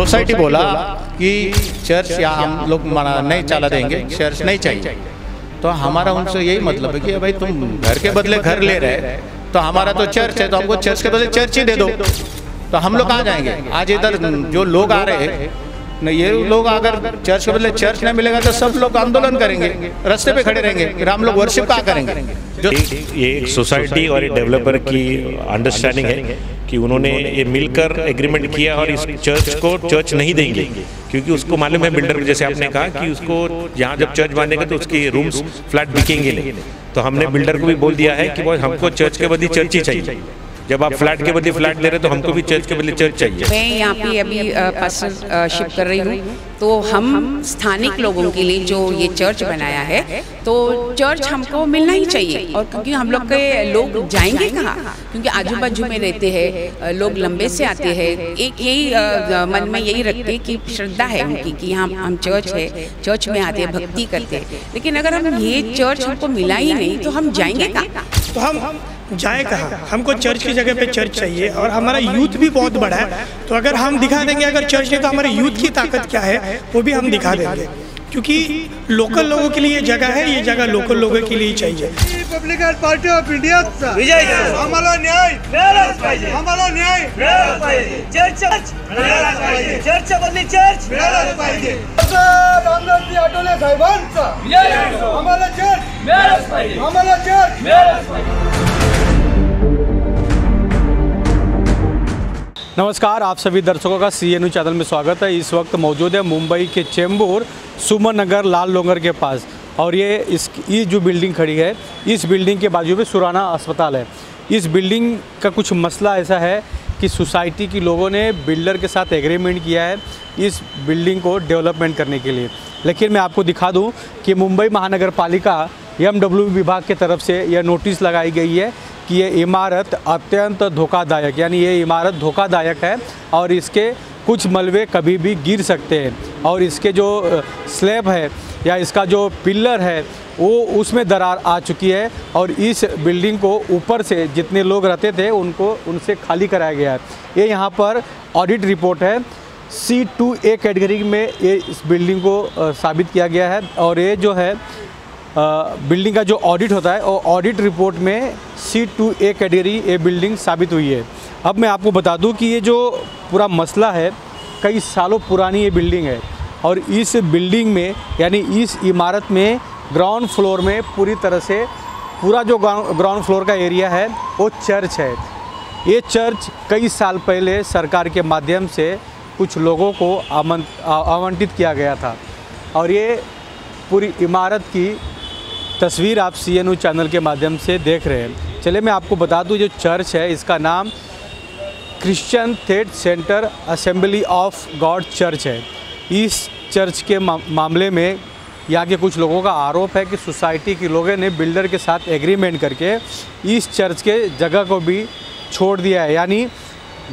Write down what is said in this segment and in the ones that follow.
Society बोला कि church या हम लोग नहीं चला देंगे, चर्च नहीं चाहिए, तो हमारा उनसे यही मतलब है कि भाई तुम घर के बदले घर ले रहे, तो हमारा तो चर्च है, तो हमको चर्च के बदले चर्च ही दे दो। तो हम लोग कहाँ जाएंगे? आज इधर जो लोग आ रहे हैं न, ये लोग अगर चर्च के बदले चर्च नहीं मिलेगा तो सब लोग आंदोलन करेंगे, रास्ते पे खड़े रहेंगे, फिर हम लोग वर्शिप कहाँ करेंगे? ये एक सोसाइटी और एक डेवलपर की अंडरस्टैंडिंग है कि उन्होंने ये मिलकर एग्रीमेंट किया और इस चर्च को चर्च नहीं देंगे, क्योंकि उसको मालूम है बिल्डर, जैसे आपने कहा कि उसको यहाँ जब चर्च बनेगा तो उसके रूम्स फ्लैट बिकेंगे नहीं। तो हमने बिल्डर को भी बोल दिया है कि हमको चर्च के बदले चर्च ही चाहिए। जब आप फ्लैट के बदले फ्लैट ले रहे तो हमको भी चर्च के बदले चर्च चाहिए। मैं यहाँ पे अभी पास्टरशिप कर रही हूँ, तो हम स्थानिक लोगों के लिए जो ये चर्च बनाया है, तो चर्च हमको मिलना ही चाहिए। और क्योंकि हम लोग के लोग जाएंगे कहाँ, क्योंकि आजू बाजू में रहते हैं लोग, लंबे से आते हैं, एक यही मन में यही रखते कि श्रद्धा है उनकी कि हम चर्च है, चर्च में आते हैं, भक्ति करते हैं। लेकिन अगर हम ये चर्च हमको मिला ही नहीं तो हम जाएंगे कहाँ? तो हम जाए कहाँ? हमको चर्च की जगह पे चर्च चाहिए। और हमारा यूथ भी बहुत बड़ा है, तो अगर हम दिखा देंगे अगर चर्च नहीं, तो हमारे यूथ की ताकत क्या है वो भी हम दिखा देंगे। क्योंकि लोकल लोगों के लिए ये जगह है, ये जगह लोकल लोगों के लिए चाहिए। रिपब्लिकन पार्टी ऑफ इंडिया आम्हाला न्याय मिळालाच पाहिजे, आम्हाला न्याय मिळालाच पाहिजे, चर्चच्या बदली चर्च मिळालाच पाहिजे। रामदासजी आठवले साहेबांचा आम्हाला चर्च मिळालाच पाहिजे, आम्हाला चर्च मिळालाच पाहिजे। नमस्कार, आप सभी दर्शकों का CNU चैनल में स्वागत है। इस वक्त मौजूद है मुंबई के चेंबूर सुमन नगर लाल लोंगर के पास, और ये जो बिल्डिंग खड़ी है, इस बिल्डिंग के बाजू में सुराना अस्पताल है। इस बिल्डिंग का कुछ मसला ऐसा है कि सोसाइटी के लोगों ने बिल्डर के साथ एग्रीमेंट किया है इस बिल्डिंग को डेवलपमेंट करने के लिए। लेकिन मैं आपको दिखा दूं कि मुंबई महानगर पालिका MW विभाग की तरफ से यह नोटिस लगाई गई है कि ये इमारत अत्यंत धोखादायक, यानी ये इमारत धोखादायक है और इसके कुछ मलबे कभी भी गिर सकते हैं, और इसके जो स्लैब है या इसका जो पिलर है वो उसमें दरार आ चुकी है, और इस बिल्डिंग को ऊपर से जितने लोग रहते थे उनसे खाली कराया गया है। ये यहाँ पर ऑडिट रिपोर्ट है, C2A कैटेगरी में ये इस बिल्डिंग को साबित किया गया है, और ये जो है बिल्डिंग का जो ऑडिट होता है वो ऑडिट रिपोर्ट में C2A कैटेगरी ये बिल्डिंग साबित हुई है। अब मैं आपको बता दूं कि ये जो पूरा मसला है, कई सालों पुरानी ये बिल्डिंग है, और इस बिल्डिंग में यानी इस इमारत में ग्राउंड फ्लोर में पूरी तरह से पूरा जो ग्राउंड फ्लोर का एरिया है वो चर्च है। ये चर्च कई साल पहले सरकार के माध्यम से कुछ लोगों को आवंटित किया गया था, और ये पूरी इमारत की तस्वीर आप CNU चैनल के माध्यम से देख रहे हैं। चलिए मैं आपको बता दूं, जो चर्च है इसका नाम Christian faith centre assembly of God church है। इस चर्च के मामले में यहाँ के कुछ लोगों का आरोप है कि सोसाइटी के लोगों ने बिल्डर के साथ एग्रीमेंट करके इस चर्च के जगह को भी छोड़ दिया है, यानी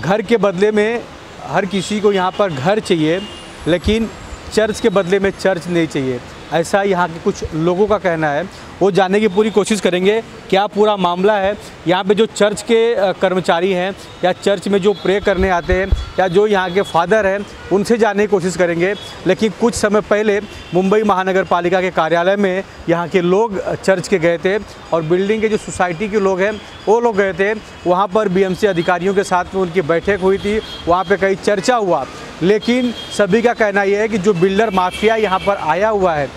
घर के बदले में हर किसी को यहाँ पर घर चाहिए, लेकिन चर्च के बदले में चर्च नहीं चाहिए, ऐसा यहाँ के कुछ लोगों का कहना है। वो जानने की पूरी कोशिश करेंगे क्या पूरा मामला है। यहाँ पे जो चर्च के कर्मचारी हैं या चर्च में जो प्रे करने आते हैं या जो यहाँ के फादर हैं उनसे जानने की कोशिश करेंगे। लेकिन कुछ समय पहले मुंबई महानगर पालिका के कार्यालय में यहाँ के लोग चर्च के गए थे, और बिल्डिंग के जो सोसाइटी के लोग हैं वो लोग गए थे। वहाँ पर BMC अधिकारियों के साथ में उनकी बैठक हुई थी, वहाँ पर कई चर्चा हुआ, लेकिन सभी का कहना यह है कि जो बिल्डर माफिया यहाँ पर आया हुआ है,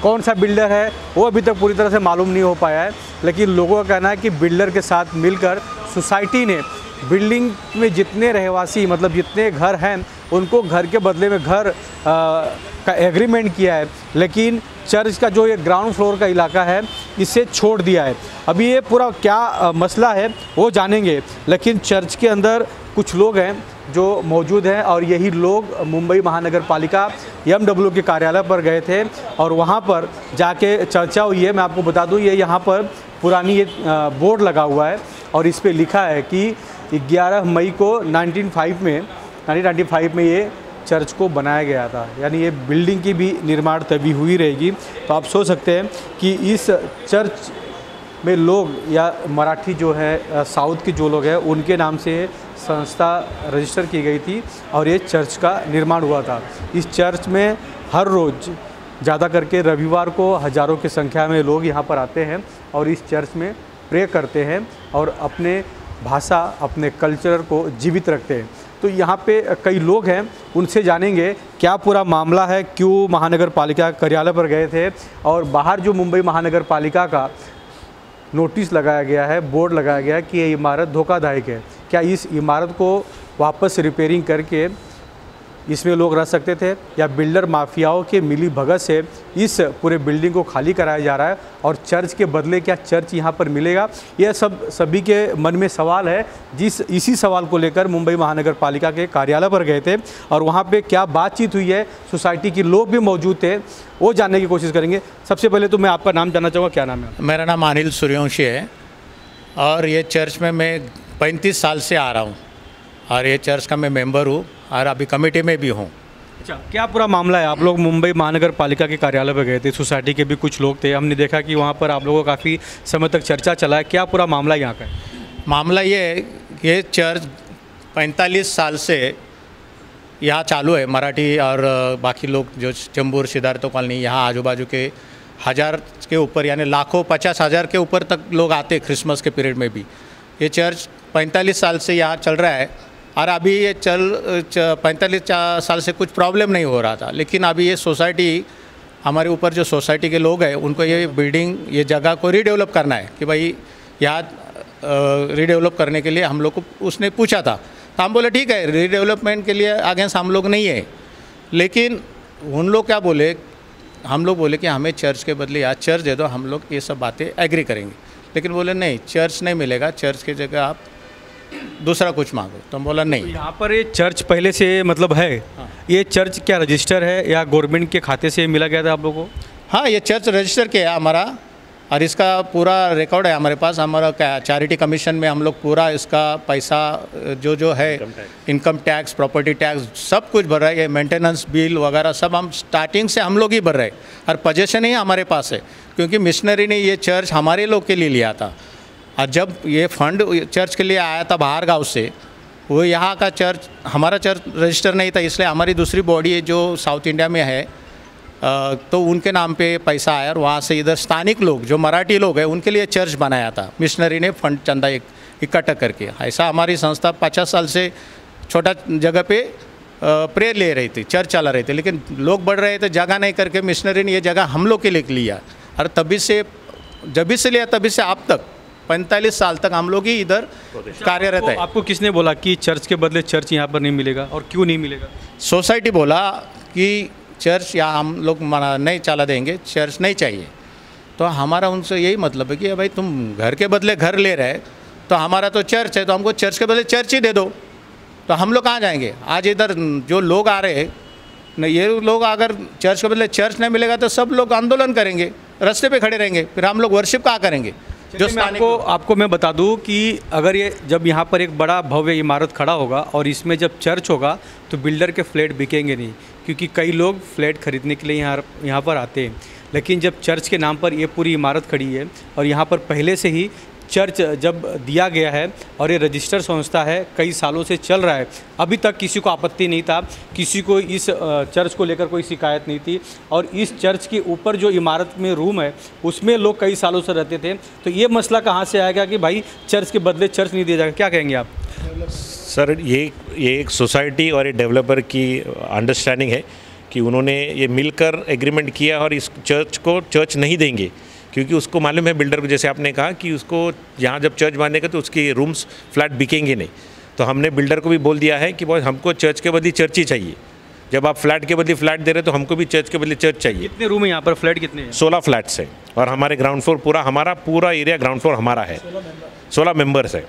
कौन सा बिल्डर है वो अभी तक पूरी तरह से मालूम नहीं हो पाया है। लेकिन लोगों का कहना है कि बिल्डर के साथ मिलकर सोसाइटी ने बिल्डिंग में जितने रहवासी मतलब जितने घर हैं उनको घर के बदले में घर का एग्रीमेंट किया है, लेकिन चर्च का जो ये ग्राउंड फ्लोर का इलाका है इसे छोड़ दिया है। अभी ये पूरा क्या मसला है वो जानेंगे, लेकिन चर्च के अंदर कुछ लोग हैं जो मौजूद हैं, और यही लोग मुंबई महानगर पालिका MW के कार्यालय पर गए थे और वहाँ पर जाके चर्चा हुई है। मैं आपको बता दूँ, ये यहाँ पर पुरानी ये बोर्ड लगा हुआ है और इस पे लिखा है कि 11 मई को 1995 में ये चर्च को बनाया गया था, यानी ये बिल्डिंग की भी निर्माण तभी हुई रहेगी। तो आप सोच सकते हैं कि इस चर्च में लोग या मराठी जो है साउथ के जो लोग हैं उनके नाम से संस्था रजिस्टर की गई थी और ये चर्च का निर्माण हुआ था। इस चर्च में हर रोज़ ज़्यादा करके रविवार को हज़ारों की संख्या में लोग यहाँ पर आते हैं और इस चर्च में प्रे करते हैं और अपने भाषा अपने कल्चर को जीवित रखते हैं। तो यहाँ पे कई लोग हैं, उनसे जानेंगे क्या पूरा मामला है, क्यों महानगर पालिका कार्यालय पर गए थे और बाहर जो मुंबई महानगर पालिका का नोटिस लगाया गया है, बोर्ड लगाया गया है कि ये इमारत धोखादायक है। क्या इस इमारत को वापस रिपेयरिंग करके इसमें लोग रह सकते थे या बिल्डर माफियाओं के मिली भगत से इस पूरे बिल्डिंग को खाली कराया जा रहा है और चर्च के बदले क्या चर्च यहाँ पर मिलेगा? यह सभी के मन में सवाल है। इसी सवाल को लेकर मुंबई महानगर पालिका के कार्यालय पर गए थे और वहाँ पे क्या बातचीत हुई है, सोसाइटी के लोग भी मौजूद थे, वो जानने की कोशिश करेंगे। सबसे पहले तो मैं आपका नाम जानना चाहूँगा, क्या नाम है? मेरा नाम अनिल सूर्यवंशी है और ये चर्च में मैं 35 साल से आ रहा हूँ और ये चर्च का मैं मेंबर हूँ और अभी कमेटी में भी हूँ। अच्छा, क्या पूरा मामला है? आप लोग मुंबई महानगर पालिका के कार्यालय पर गए थे, सोसाइटी के भी कुछ लोग थे, हमने देखा कि वहाँ पर आप लोगों का काफ़ी समय तक चर्चा चला है। क्या पूरा मामला यहाँ का है? मामला ये है कि ये चर्च 45 साल से यहाँ चालू है। मराठी और बाकी लोग जो चेंबूर सिद्धार्थ कॉलोनी यहाँ आजू बाजू के 1000 के ऊपर यानी लाखों 50,000 के ऊपर तक लोग आते क्रिसमस के पीरियड में भी। ये चर्च 45 साल से यहाँ चल रहा है और अभी ये 45 साल से कुछ प्रॉब्लम नहीं हो रहा था, लेकिन अभी ये सोसाइटी हमारे ऊपर जो सोसाइटी के लोग हैं उनको ये बिल्डिंग ये जगह को रीडेवलप करना है कि भाई यहाँ रीडेवलप करने के लिए हम लोग को उसने पूछा था, तो हम बोले ठीक है रीडेवलपमेंट के लिए अगेंस्ट हम लोग नहीं है। लेकिन उन लोग क्या बोले, हम लोग बोले कि हमें चर्च के बदले यहाँ चर्च दे दो, हम लोग ये सब बातें एग्री करेंगे। लेकिन बोले नहीं, चर्च नहीं मिलेगा, चर्च की जगह आप दूसरा कुछ मांगो। तो हम बोला नहीं। तो यहाँ पर ये चर्च पहले से मतलब है? हाँ। ये चर्च क्या रजिस्टर है या गवर्नमेंट के खाते से मिला गया था आप लोगों को? हाँ, ये चर्च रजिस्टर किया है हमारा और इसका पूरा रिकॉर्ड है हमारे पास। हमारा चैरिटी कमीशन में हम लोग पूरा इसका पैसा जो है इनकम टैक्स, प्रॉपर्टी टैक्स सब कुछ भर रहे हैं। ये मेंटेनेंस बिल वगैरह सब हम स्टार्टिंग से हम लोग ही भर रहे हैं और पोजीशन ही हमारे पास है, क्योंकि मिशनरी ने ये चर्च हमारे लोग के लिए लिया था। और जब ये फंड चर्च के लिए आया था बाहर गांव से, वो यहाँ का चर्च हमारा चर्च रजिस्टर नहीं था, इसलिए हमारी दूसरी बॉडी है जो साउथ इंडिया में है, तो उनके नाम पे पैसा आया और वहाँ से इधर स्थानिक लोग जो मराठी लोग हैं उनके लिए चर्च बनाया था। मिशनरी ने फंड चंदा इकट्ठा करके। ऐसा हमारी संस्था 50 साल से छोटा जगह पे प्रेयर ले रही थी, चर्च चला रहे थे, लेकिन लोग बढ़ रहे थे, जगह नहीं करके मिशनरी ने ये जगह हम लोग के लिए लिया और तभी से जब से लिया तभी से अब तक 45 साल तक हम लोग ही इधर कार्यरत है। आपको किसने बोला कि चर्च के बदले चर्च यहाँ पर नहीं मिलेगा और क्यों नहीं मिलेगा? सोसाइटी बोला कि चर्च यहाँ हम लोग नहीं चला देंगे, चर्च नहीं चाहिए। तो हमारा उनसे यही मतलब है कि भाई तुम घर के बदले घर ले रहे, तो हमारा तो चर्च है, तो हमको चर्च के बदले चर्च ही दे दो। तो हम लोग कहाँ जाएंगे? आज इधर जो लोग आ रहे हैं, ये लोग अगर चर्च के बदले चर्च नहीं मिलेगा तो सब लोग आंदोलन करेंगे, रास्ते पे खड़े रहेंगे, फिर हम लोग वर्शिप कहाँ करेंगे? जो आपको मैं बता दूं कि अगर ये जब यहाँ पर एक बड़ा भव्य इमारत खड़ा होगा और इसमें जब चर्च होगा तो बिल्डर के फ्लैट बिकेंगे नहीं, क्योंकि कई लोग फ्लैट खरीदने के लिए यहाँ पर आते हैं। लेकिन जब चर्च के नाम पर ये पूरी इमारत खड़ी है और यहाँ पर पहले से ही चर्च जब दिया गया है और ये रजिस्टर संस्था है, कई सालों से चल रहा है, अभी तक किसी को आपत्ति नहीं था, किसी को इस चर्च को लेकर कोई शिकायत नहीं थी। और इस चर्च के ऊपर जो इमारत में रूम है उसमें लोग कई सालों से रहते थे। तो ये मसला कहाँ से आएगा कि भाई चर्च के बदले चर्च नहीं दिया जाएगा? क्या कहेंगे आप? सर, ये एक सोसाइटी और एक डेवलपर की अंडरस्टैंडिंग है कि उन्होंने ये मिलकर एग्रीमेंट किया और इस चर्च को चर्च नहीं देंगे, क्योंकि उसको मालूम है बिल्डर को, जैसे आपने कहा कि उसको यहाँ जब चर्च बांधेगा तो उसके रूम्स फ्लैट बिकेंगे नहीं। तो हमने बिल्डर को भी बोल दिया है कि बहुत हमको चर्च के बदले चर्च ही चाहिए। जब आप फ्लैट के बदले फ्लैट दे रहे तो हमको भी चर्च के बदले चर्च चाहिए। कितने रूम है यहाँ पर? फ्लैट कितने हैं? 16 फ्लैट्स है और हमारे ग्राउंड फ्लोर हमारा पूरा एरिया ग्राउंड फ्लोर हमारा है। 16 मेंबर्स है।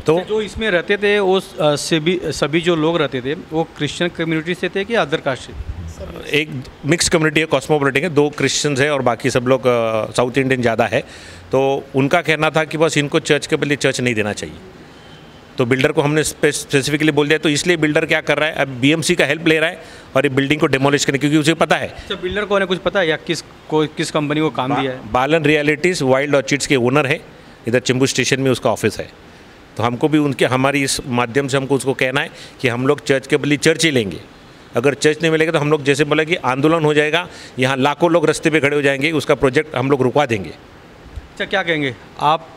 तो जो इसमें रहते थे वो सभी जो लोग रहते थे वो क्रिश्चियन कम्युनिटी से थे कि अदर कास्ट से? एक मिक्स कम्युनिटी है, कॉस्मोपॉलिटन है, 2 क्रिश्चियंस है और बाकी सब लोग साउथ इंडियन ज़्यादा है। तो उनका कहना था कि बस इनको चर्च के बदले चर्च नहीं देना चाहिए। तो बिल्डर को हमने स्पेसिफिकली बोल दिया, तो इसलिए बिल्डर क्या कर रहा है, अब बीएमसी का हेल्प ले रहा है और ये बिल्डिंग को डेमोलिश करने, क्योंकि उसे पता है। अच्छा, बिल्डर को कुछ पता है या किस कंपनी को काम दिया है? बालन रियलिटीज़ वाइल्ड ऑर्चिड्स के ओनर है, इधर चेंबूर स्टेशन में उसका ऑफिस है। तो हमको भी हमारी इस माध्यम से हमको उसको कहना है कि हम लोग चर्च के बदले चर्च ही लेंगे। अगर चर्च नहीं मिलेगा तो हम लोग जैसे बोला कि आंदोलन हो जाएगा, यहाँ लाखों लोग रास्ते पे खड़े हो जाएंगे, उसका प्रोजेक्ट हम लोग रुकवा देंगे। अच्छा, क्या कहेंगे आप?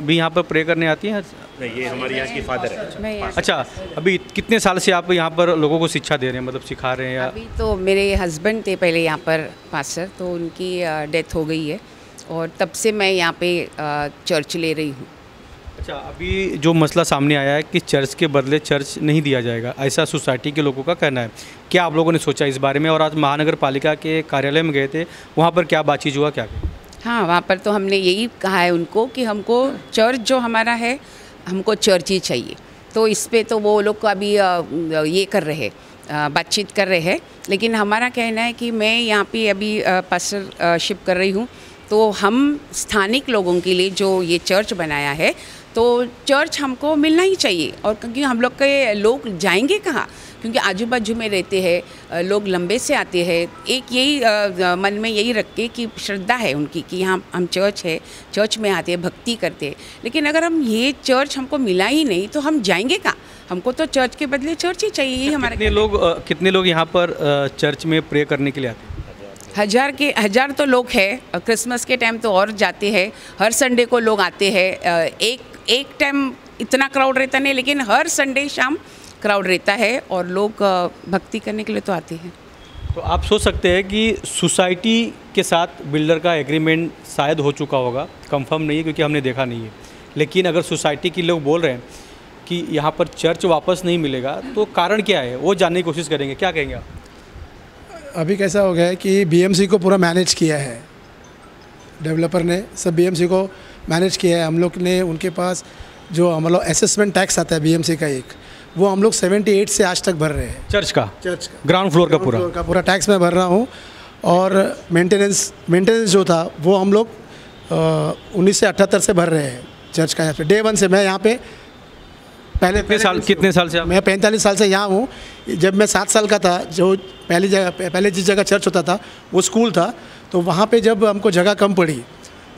भी यहाँ पर प्रे करने आती हैं? नहीं, ये हमारे यहाँ की फादर है। अच्छा, अभी कितने साल से आप यहाँ पर लोगों को शिक्षा दे रहे हैं, मतलब सिखा रहे हैं या? अभी तो मेरे हस्बैंड थे पहले यहाँ पर पास्टर, तो उनकी डेथ हो गई है और तब से मैं यहाँ पे चर्च ले रही हूँ। अच्छा, अभी जो मसला सामने आया है कि चर्च के बदले चर्च नहीं दिया जाएगा, ऐसा सोसाइटी के लोगों का कहना है। क्या आप लोगों ने सोचा इस बारे में? और आज महानगर पालिका के कार्यालय में गए थे, वहाँ पर क्या बातचीत हुआ, क्या? हाँ, वहाँ पर तो हमने यही कहा है उनको कि हमको चर्च जो हमारा है, हमको चर्च ही चाहिए। तो इस पे तो वो लोग अभी ये कर रहे हैं, बातचीत कर रहे हैं। लेकिन हमारा कहना है कि मैं यहाँ पे अभी पास्टरशिप कर रही हूँ, तो हम स्थानिक लोगों के लिए जो ये चर्च बनाया है, तो चर्च हमको मिलना ही चाहिए। और क्योंकि हम लोग के लोग जाएंगे कहाँ, क्योंकि आजू बाजू में रहते हैं लोग, लंबे से आते हैं। एक यही मन में यही रख के कि श्रद्धा है उनकी कि यहाँ हम चर्च है, चर्च में आते हैं, भक्ति करते हैं। लेकिन अगर हम ये चर्च हमको मिला ही नहीं तो हम जाएंगे कहाँ? हमको तो चर्च के बदले चर्च ही चाहिए। यही हमारे कितने लोग यहाँ पर चर्च में प्रे करने के लिए आते हैं? हजार तो लोग हैं। क्रिसमस के टाइम तो और जाते हैं, हर संडे को लोग आते हैं। एक टाइम इतना क्राउड रहता नहीं, लेकिन हर संडे शाम क्राउड रहता है और लोग भक्ति करने के लिए तो आते हैं। तो आप सोच सकते हैं कि सोसाइटी के साथ बिल्डर का एग्रीमेंट शायद हो चुका होगा, कंफर्म नहीं है क्योंकि हमने देखा नहीं है। लेकिन अगर सोसाइटी के लोग बोल रहे हैं कि यहाँ पर चर्च वापस नहीं मिलेगा, तो कारण क्या है वो जानने की कोशिश करेंगे। क्या कहेंगे आप? अभी कैसा हो गया है कि बीएमसी को पूरा मैनेज किया है, डेवलपर ने सब बीएमसी को मैनेज किया है। हम लोग ने उनके पास जो मतलब असेसमेंट टैक्स आता है बीएमसी का, एक वो हम लोग 78 से आज तक भर रहे हैं। चर्च का ग्राउंड फ्लोर का पूरा टैक्स मैं भर रहा हूँ। और मेंटेनेंस जो था वो हम लोग 1978 से भर रहे हैं चर्च का। यहाँ पे डे 1 से मैं यहाँ पे कितने साल से? मैं 45 साल से यहाँ हूँ। जब मैं 7 साल का था, जो पहले जिस जगह चर्च होता था वो स्कूल था, तो वहाँ पे जब हमको जगह कम पड़ी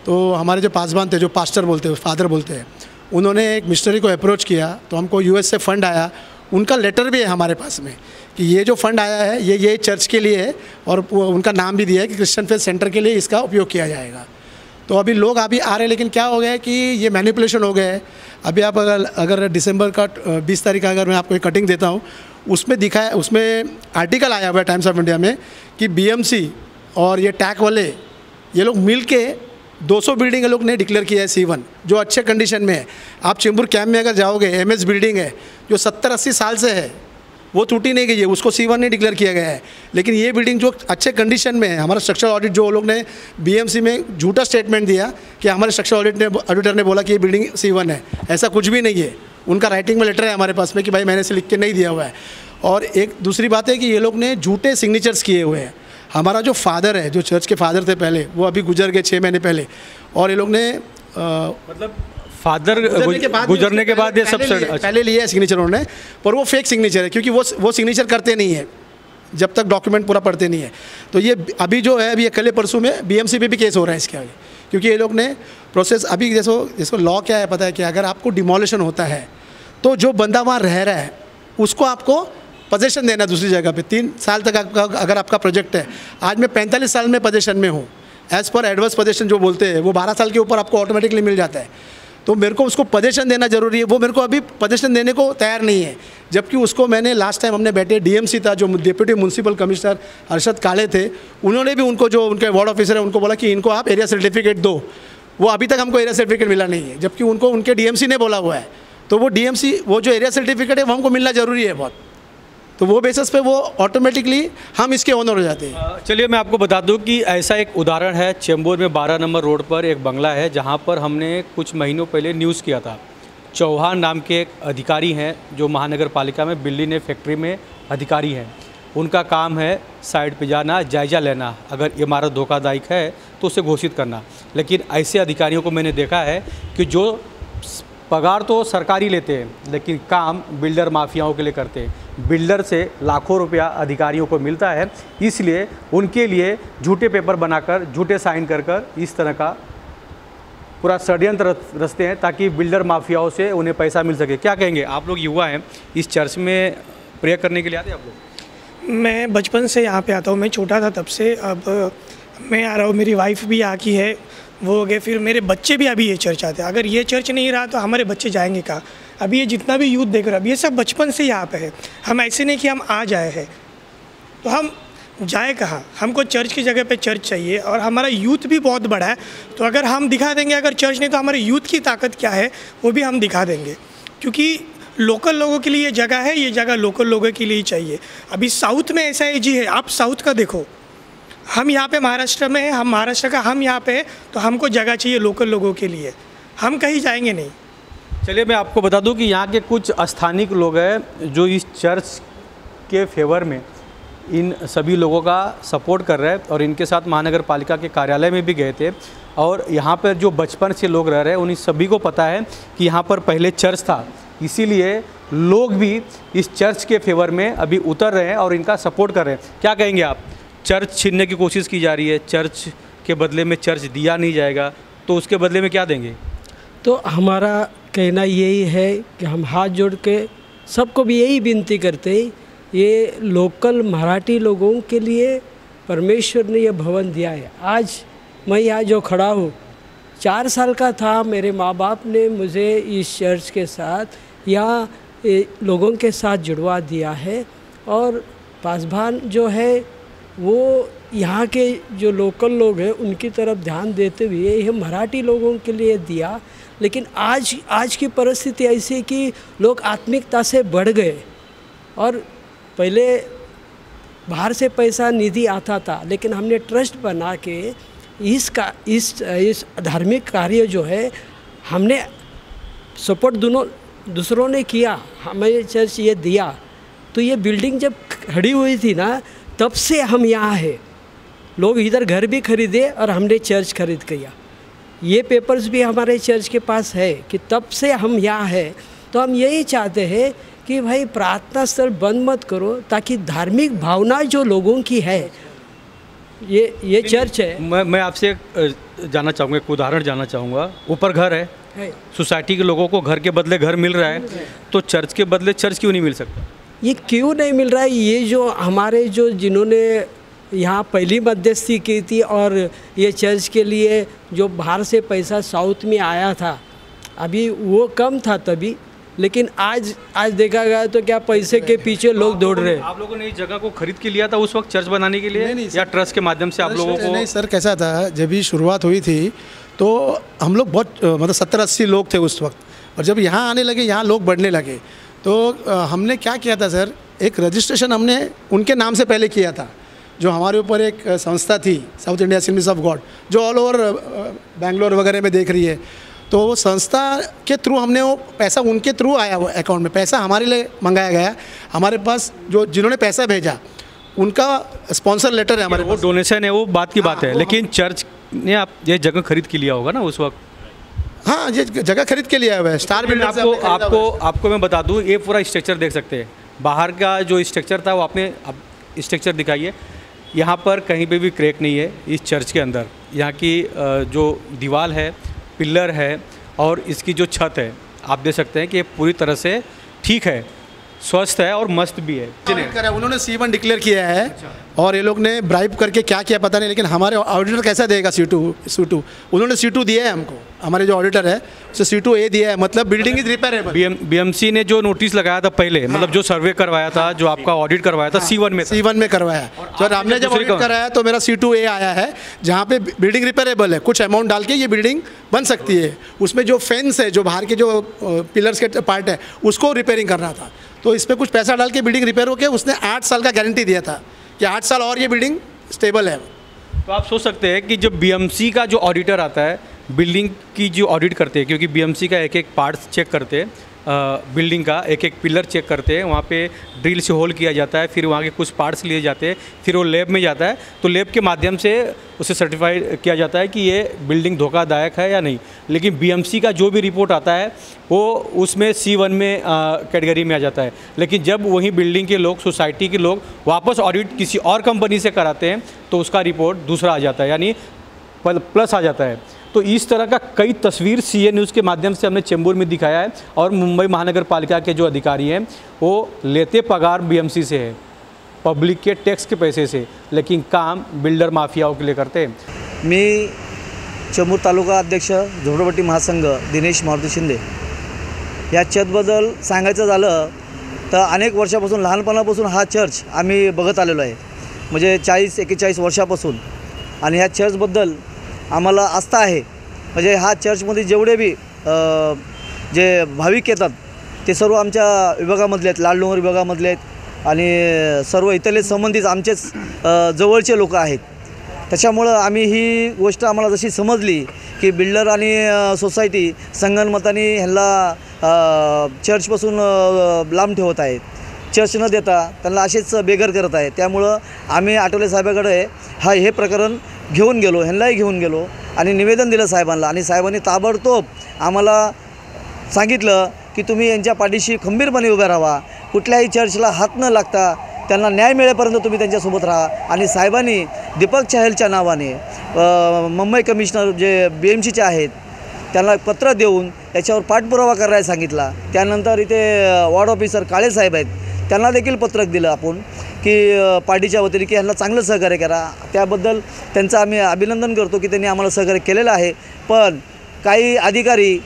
तो हमारे जो पासवान थे, जो पास्टर बोलते हैं, फादर बोलते हैं, उन्होंने एक मिशनरी को अप्रोच किया। तो हमको यूएस से फ़ंड आया, उनका लेटर भी है हमारे पास में कि ये जो फ़ंड आया है ये चर्च के लिए है, और उनका नाम भी दिया है कि क्रिश्चियन फेथ सेंटर के लिए इसका उपयोग किया जाएगा। तो अभी लोग अभी आ रहे हैं, लेकिन क्या हो गया है कि ये मैनिपुलेशन हो गया है। अभी आप अगर दिसंबर का 20 तारीख का अगर मैं आपको एक कटिंग देता हूँ, उसमें दिखा है, उसमें आर्टिकल आया हुआ है टाइम्स ऑफ इंडिया में कि बीएमसी और ये टैक वाले ये लोग मिल के 200 बिल्डिंग लोग ने डिक्लेयर किया है C1, जो अच्छे कंडीशन में है। आप चेंबूर कैंप में अगर जाओगे, MS बिल्डिंग है जो 70-80 साल से है, वो टूटी नहीं गई है, उसको C1 नहीं डिक्लेयर किया गया है। लेकिन ये बिल्डिंग जो अच्छे कंडीशन में है, हमारा स्ट्रक्चरल ऑडिट जो लोग ने बीएमसी में झूठा स्टेटमेंट दिया कि हमारे स्ट्रक्चरल ऑडिटर ने बोला कि ये बिल्डिंग C1 है, ऐसा कुछ भी नहीं है। उनका राइटिंग में लेटर है हमारे पास में कि भाई मैंने से लिख के नहीं दिया हुआ है। और एक दूसरी बात है कि ये लोग ने झूठे सिग्नेचर्स किए हुए हैं। हमारा जो फादर है, जो चर्च के फादर थे पहले, वो अभी गुजर गए 6 महीने पहले, और ये लोग ने मतलब फादर गुजरने के बाद ये सब पहले लिया है सिग्नेचर उन्होंने, पर वो फेक सिग्नेचर है क्योंकि वो सिग्नेचर करते नहीं है जब तक डॉक्यूमेंट पूरा पढ़ते नहीं है। तो ये अभी जो है, अभी कल परसों में बीएमसी पे भी केस हो रहा है इसके आगे, क्योंकि ये लोग ने प्रोसेस अभी जैसो लॉ क्या है पता है कि अगर आपको डिमोलिशन होता है तो जो बंदा वहाँ रह रहा है उसको आपको पोजीशन देना दूसरी जगह पे। 3 साल तक अगर आपका प्रोजेक्ट है, आज मैं 45 साल में पोजीशन में हूँ, एज़ पर एडवर्स पोजीशन जो बोलते हैं, वो 12 साल के ऊपर आपको ऑटोमेटिकली मिल जाता है। तो मेरे को उसको पोजीशन देना ज़रूरी है, वो मेरे को अभी पोजीशन देने को तैयार नहीं है। जबकि उसको मैंने लास्ट टाइम हमने बैठे, डीएमसी था जो डिप्यूटी म्यूनसिपल कमिश्नर अरशद काले थे, उन्होंने भी उनको जो उनके वार्ड ऑफिसर है उनको बोला कि इनको आप एरिया सर्टिफिकेट दो। वो अभी तक हमको एरिया सर्टिफिकेट मिला नहीं है, जबकि उनको उनके डीएमसी ने बोला हुआ है। तो वो डीएमसी, वो जो एरिया सर्टिफिकेट है वो हमको मिलना ज़रूरी है बहुत। तो वो बेसिस पे वो ऑटोमेटिकली हम इसके ओनर हो जाते हैं। चलिए मैं आपको बता दूं कि ऐसा एक उदाहरण है, चेंबूर में 12 नंबर रोड पर एक बंगला है जहां पर हमने कुछ महीनों पहले न्यूज़ किया था। चौहान नाम के एक अधिकारी हैं जो महानगर पालिका में बिल्डिंग फैक्ट्री में अधिकारी हैं। उनका काम है साइड पे जाना, जायज़ा लेना, अगर इमारत धोखादायक है तो उसे घोषित करना। लेकिन ऐसे अधिकारियों को मैंने देखा है कि जो पगार तो सरकारी लेते हैं, लेकिन काम बिल्डर माफियाओं के लिए करते हैं। बिल्डर से लाखों रुपया अधिकारियों को मिलता है, इसलिए उनके लिए झूठे पेपर बनाकर, झूठे साइन कर कर इस तरह का पूरा षड्यंत्र रचते हैं ताकि बिल्डर माफियाओं से उन्हें पैसा मिल सके। क्या कहेंगे आप लोग युवा हैं, इस चर्च में प्रे करने के लिए आते हैं आप लोग? मैं बचपन से यहाँ पे आता हूँ, मैं छोटा था तब से। अब मैं आ रहा हूँ, मेरी वाइफ भी यहाँ की है, वो हो गए, फिर मेरे बच्चे भी अभी ये चर्च आते हैं। अगर ये चर्च नहीं रहा तो हमारे बच्चे जाएंगे कहाँ? अभी ये जितना भी यूथ देख रहा है, अब ये सब बचपन से यहाँ पे है। हम ऐसे नहीं कि हम आ जाए हैं, तो हम जाए कहाँ? हमको चर्च की जगह पे चर्च चाहिए, और हमारा यूथ भी बहुत बड़ा है। तो अगर हम दिखा देंगे, अगर चर्च नहीं तो हमारे यूथ की ताकत क्या है वो भी हम दिखा देंगे। क्योंकि लोकल लोगों के लिए ये जगह है, ये जगह लोकल लोगों के लिए ही चाहिए। अभी साउथ में ऐसा है जी है, आप साउथ का देखो, हम यहाँ पे महाराष्ट्र में हैं, हम महाराष्ट्र का, हम यहाँ पे हैं, तो हमको जगह चाहिए लोकल लोगों के लिए, हम कहीं जाएंगे नहीं। चलिए मैं आपको बता दूं कि यहाँ के कुछ स्थानिक लोग हैं जो इस चर्च के फेवर में इन सभी लोगों का सपोर्ट कर रहे हैं, और इनके साथ महानगर पालिका के कार्यालय में भी गए थे। और यहाँ पर जो बचपन से लोग रह रहे हैं उन सभी को पता है कि यहाँ पर पहले चर्च था, इसीलिए लोग भी इस चर्च के फेवर में अभी उतर रहे हैं और इनका सपोर्ट कर रहे हैं। क्या कहेंगे आप? चर्च छीनने की कोशिश की जा रही है, चर्च के बदले में चर्च दिया नहीं जाएगा, तो उसके बदले में क्या देंगे? तो हमारा कहना यही है कि हम हाथ जोड़ के सबको भी यही विनती करते हैं, ये लोकल मराठी लोगों के लिए परमेश्वर ने ये भवन दिया है। आज मैं यहाँ जो खड़ा हूँ, 4 साल का था, मेरे माँ बाप ने मुझे इस चर्च के साथ यहाँ लोगों के साथ जुड़वा दिया है। और पासवान जो है वो यहाँ के जो लोकल लोग हैं उनकी तरफ ध्यान देते हुए ये मराठी लोगों के लिए दिया। लेकिन आज की परिस्थिति ऐसी है कि लोग आत्मिकता से बढ़ गए, और पहले बाहर से पैसा निधि आता था, लेकिन हमने ट्रस्ट बना के इस धार्मिक कार्य जो है हमने सपोर्ट दूसरों ने किया, हमें चर्च ये दिया। तो ये बिल्डिंग जब खड़ी हुई थी ना, तब से हम यहाँ हैं। लोग इधर घर भी खरीदे और हमने चर्च खरीद किया। ये पेपर्स भी हमारे चर्च के पास है कि तब से हम यहाँ हैं। तो हम यही चाहते हैं कि भाई प्रार्थना स्थल बंद मत करो, ताकि धार्मिक भावना जो लोगों की है, ये चर्च है। मैं आपसे जानना चाहूँगा, एक उदाहरण जानना चाहूँगा। ऊपर घर है, सोसाइटी के लोगों को घर के बदले घर मिल रहा है, तो चर्च के बदले चर्च क्यों नहीं मिल सकता? ये क्यों नहीं मिल रहा है? ये जो हमारे जिन्होंने यहाँ पहली मध्यस्थी की थी और ये चर्च के लिए जो बाहर से पैसा साउथ में आया था, अभी वो कम था तभी, लेकिन आज देखा गया तो क्या पैसे के पीछे लोग दौड़ रहे हैं। आप लोगों ने इस जगह को खरीद के लिया था उस वक्त चर्च बनाने के लिए, या ट्रस्ट के माध्यम से आप लोगों को? नहीं सर, कैसा था, जब भी शुरुआत हुई थी तो हम लोग बहुत मतलब 70-80 लोग थे उस वक्त, और जब यहाँ आने लगे, यहाँ लोग बढ़ने लगे, तो हमने क्या किया था सर, एक रजिस्ट्रेशन हमने उनके नाम से पहले किया था। जो हमारे ऊपर एक संस्था थी, south India assemblies of God, जो ऑल ओवर बेंगलोर वगैरह में देख रही है, तो वो संस्था के थ्रू हमने वो पैसा, उनके थ्रू आया वो अकाउंट में पैसा हमारे लिए मंगाया गया। हमारे पास जिन्होंने पैसा भेजा उनका स्पॉन्सर लेटर है हमारे वो डोनेशन है, वो बात की बात है, लेकिन चर्च ने आप ये जगह खरीद के लिया होगा ना उस वक्त? हाँ, ये जगह खरीद के लिया हुआ है। स्टार बिल्डर आपको मैं बता दूं, ये पूरा स्ट्रक्चर देख सकते हैं। बाहर का जो स्ट्रक्चर था वो आपने स्ट्रक्चर दिखाइए, यहाँ पर कहीं पे भी क्रैक नहीं है इस चर्च के अंदर। यहाँ की जो दीवार है, पिलर है, और इसकी जो छत है, आप देख सकते हैं कि ये पूरी तरह से ठीक है, स्वस्थ है और मस्त भी है। उन्होंने C1 डिक्लेयर किया है। अच्छा। और ये लोग ने ब्राइब करके क्या किया पता नहीं, लेकिन हमारे ऑडिटर कैसा देगा C2? उन्होंने C2 दिया है हमको, हमारे जो ऑडिटर है उसे C2A दिया है, मतलब बिल्डिंग इज रिपेयरेबल। BMC ने जो नोटिस लगाया था पहले, मतलब जो सर्वे करवाया था, जो आपका ऑडिट करवाया था, C1 में करवाया। तो हमने जब ऑडिट कराया तो मेरा C2A आया है, जहाँ पे बिल्डिंग रिपेयरेबल है, कुछ अमाउंट डाल के ये बिल्डिंग बन सकती है। उसमें जो फेंस है, जो बाहर के जो पिलर्स के पार्ट है, उसको रिपेयरिंग करना था, तो इस पर कुछ पैसा डाल के बिल्डिंग रिपेयर हो के उसने 8 साल का गारंटी दिया था कि 8 साल और ये बिल्डिंग स्टेबल है। तो आप सोच सकते हैं कि जब BMC का जो ऑडिटर आता है, बिल्डिंग की जो ऑडिट करते हैं, क्योंकि BMC का एक पार्ट चेक करते हैं, बिल्डिंग का एक एक पिलर चेक करते हैं, वहाँ पे ड्रिल से होल किया जाता है, फिर वहाँ के कुछ पार्ट्स लिए जाते हैं, फिर वो लैब में जाता है, तो लैब के माध्यम से उसे सर्टिफाइड किया जाता है कि ये बिल्डिंग धोखादायक है या नहीं। लेकिन बीएमसी का जो भी रिपोर्ट आता है वो उसमें C1 में कैटेगरी में आ जाता है। लेकिन जब वही बिल्डिंग के लोग, सोसाइटी के लोग वापस ऑडिट किसी और कंपनी से कराते हैं तो उसका रिपोर्ट दूसरा आ जाता है, यानी प्लस आ जाता है। तो इस तरह का कई तस्वीर CA न्यूज़ के माध्यम से हमने चेंबूर में दिखाया है। और मुंबई महानगर पालिका के जो अधिकारी हैं वो लेते पगार BMC से है, पब्लिक के टैक्स के पैसे से, लेकिन काम बिल्डर माफियाओं के लिए करते हैं। मी चेंबूर तालुका अध्यक्ष झोपडपट्टी महासंघ दिनेश मारुती शिंदे। या चर्चबद्दल सांगायचं झालं तर अनेक वर्षापासून, लहानपणापासून हा चर्च आम्ही बघत आलेलो आहे, म्हणजे 40-41 वर्षापासून। आणि ह्या चर्चबद्दल आम्हाला आस्था आहे, म्हणजे हा चर्चमध्ये जेवढे बी जे भाविक येतात ते सर्व आमच्या विभागामधले आहेत, लाल डोंगर विभागामधले आहेत आणि सर्व इथले संबंधित आमचेच जवळचे लोक आहेत। त्याच्यामुळं आम्ही ही गोष्ट आम्हाला जशी समजली की बिल्डर आणि सोसायटी संगनमताने ह्याला चर्चपासून लांब ठेवत आहेत, चर्च न देता त्यांना असेच बेघर करत आहेत। त्यामुळं आम्ही आठवले साहेबाकडे हे प्रकरण घेऊन गेलो, ह्यांनाही घेऊन गेलो आणि निवेदन दिलं साहेबांना। आणि साहेबांनी ताबडतोब आम्हाला सांगितलं की तुम्ही यांच्या पाठीशी खंबीरपणे उभे राहा, कुठल्याही चर्चला हात न लागता त्यांना न्याय मिळेपर्यंत तुम्ही त्यांच्यासोबत राहा। आणि साहेबांनी दीपक चहलच्या नावाने मुंबई कमिशनर जे BMCचे आहेत त्यांना पत्र देऊन याच्यावर पाठपुरावा करायला सांगितला। त्यानंतर इथे वॉर्ड ऑफिसर काळे साहेब आहेत, त्यांना देखील पत्रक दिलं आपण की पार्टीच्या वतीने की ह्यांना चांगलं सहकार्य करा। त्याबद्दल त्यांचं आम्ही अभिनंदन करतो की त्यांनी आम्हाला सहकार्य केलेलं आहे। पण काही अधिकारी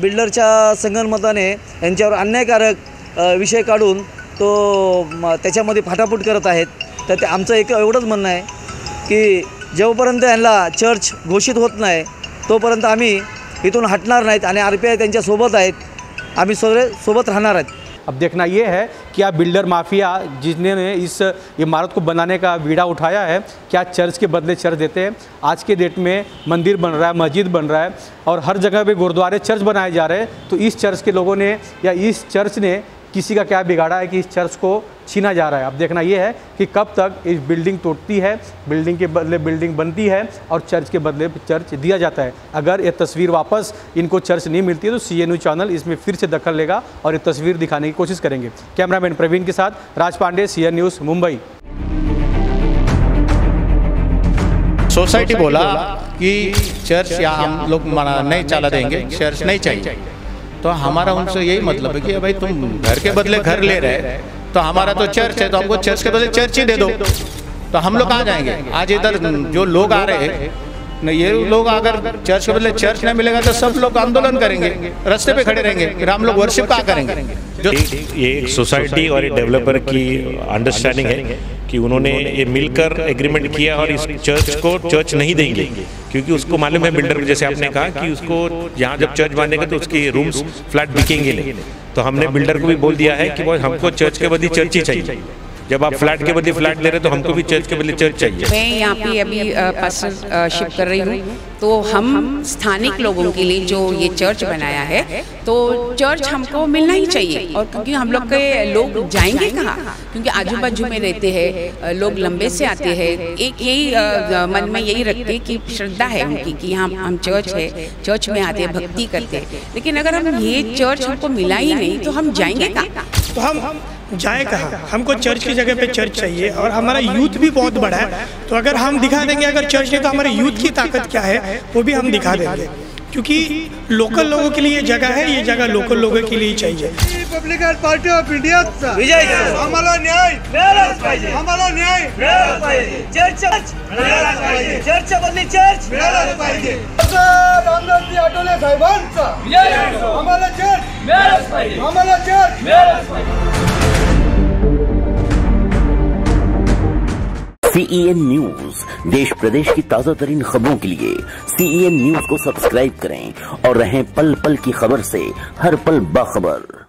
बिल्डरच्या संगनमताने यांच्यावर अन्यायकारक विषय काढून तो त्याच्यामध्ये फाटाफूट करत आहेत। तर ते आमचं एक एवढंच म्हणणं आहे की जेव्हापर्यंत यांना चर्च घोषित होत नाही तोपर्यंत आम्ही इथून हटणार नाहीत आणि RPI त्यांच्या सोबत आहेत, आम्ही सगळे सोबत राहणार आहेत। अब देखना ये है कि आप बिल्डर माफिया जिसने इस इमारत को बनाने का बीड़ा उठाया है, क्या चर्च के बदले चर्च देते हैं। आज के डेट में मंदिर बन रहा है, मस्जिद बन रहा है और हर जगह पे गुरुद्वारे चर्च बनाए जा रहे हैं। तो इस चर्च के लोगों ने या इस चर्च ने किसी का क्या बिगाड़ा है कि इस चर्च को छीना जा रहा है। अब देखना ये है कि कब तक इस बिल्डिंग टूटती है, बिल्डिंग के बदले बिल्डिंग बनती है और चर्च के बदले चर्च दिया जाता है। अगर ये तस्वीर वापस इनको चर्च नहीं मिलती है तो CA न्यूज़ चैनल इसमें फिर से दखल लेगा और ये तस्वीर दिखाने की कोशिश करेंगे। कैमरामैन प्रवीण के साथ Raj Pandey, CA news Mumbai. Society बोला कि चर्च या हम लोग नहीं चला देंगे, चर्च नहीं चाहिए। तो हमारा उनसे यही मतलब है कि भाई तुम घर के बदले घर ले रहे, तो हमारा तो चर्च है तो हमको चर्च के बदले चर्च ही दे दो, तो हम लोग कहाँ जाएंगे। आज इधर जो लोग आ रहे हैं, ये लोग अगर चर्च के बदले चर्च नहीं मिलेगा तो सब लोग आंदोलन करेंगे, रास्ते पे खड़े रहेंगे, फिर हम लोग वर्शिप कहाँ करेंगे। जो ये एक सोसाइटी और एक डेवलपर की अंडरस्टैंडिंग है कि उन्होंने ये मिलकर एग्रीमेंट किया और इस चर्च को चर्च नहीं देंगे, क्योंकि उसको मालूम है बिल्डर, जैसे आपने कहा कि उसको यहाँ जब चर्च बनेगा तो उसके रूम्स फ्लैट बिकेंगे नहीं। तो हमने बिल्डर को भी बोल दिया है कि हमको चर्च के बदले चर्च ही चाहिए। जब आप फ्लैट के बदले फ्लैट ले रहे तो हमको भी चर्च के बदले चर्च चाहिए। मैं यहाँ पे अभी पास्टरशिप कर रही हूँ, तो हम स्थानिक लोगों के लिए जो ये चर्च बनाया है तो चर्च हमको मिलना ही चाहिए। और क्योंकि हम लोग के लोग जाएंगे कहाँ, क्योंकि आजू बाजू में रहते हैं लोग, लंबे से आते हैं, एक यही मन में यही रखते कि श्रद्धा है उनकी कि हम चर्च है, चर्च में आते हैं, भक्ति करते हैं। लेकिन अगर हम ये चर्च हमको मिला ही नहीं तो हम जाएंगे कहाँ। तो हम जाए कहाँ, हमको चर्च की जगह पे चर्च चाहिए। और हमारा यूथ भी बहुत बड़ा है, तो अगर हम दिखा देंगे अगर चर्च नहीं तो हमारे यूथ की ताकत क्या है वो भी हम दिखा देंगे। क्योंकि लोकल लोगों के लिए ये जगह है, ये जगह लोकल लोगों के लिए ही चाहिए। रिपब्लिकन पार्टी ऑफ इंडिया आम्हाला न्याय, आम्हाला न्याय, चर्च बदली चर्च रामदासजी आठवले साहेबांचा आम्हाला चर्च, आम्हाला चर्च। CEN न्यूज, देश प्रदेश की ताजा तरीन खबरों के लिए CEN न्यूज को सब्सक्राइब करें और रहें पल पल की खबर से हर पल बाखबर।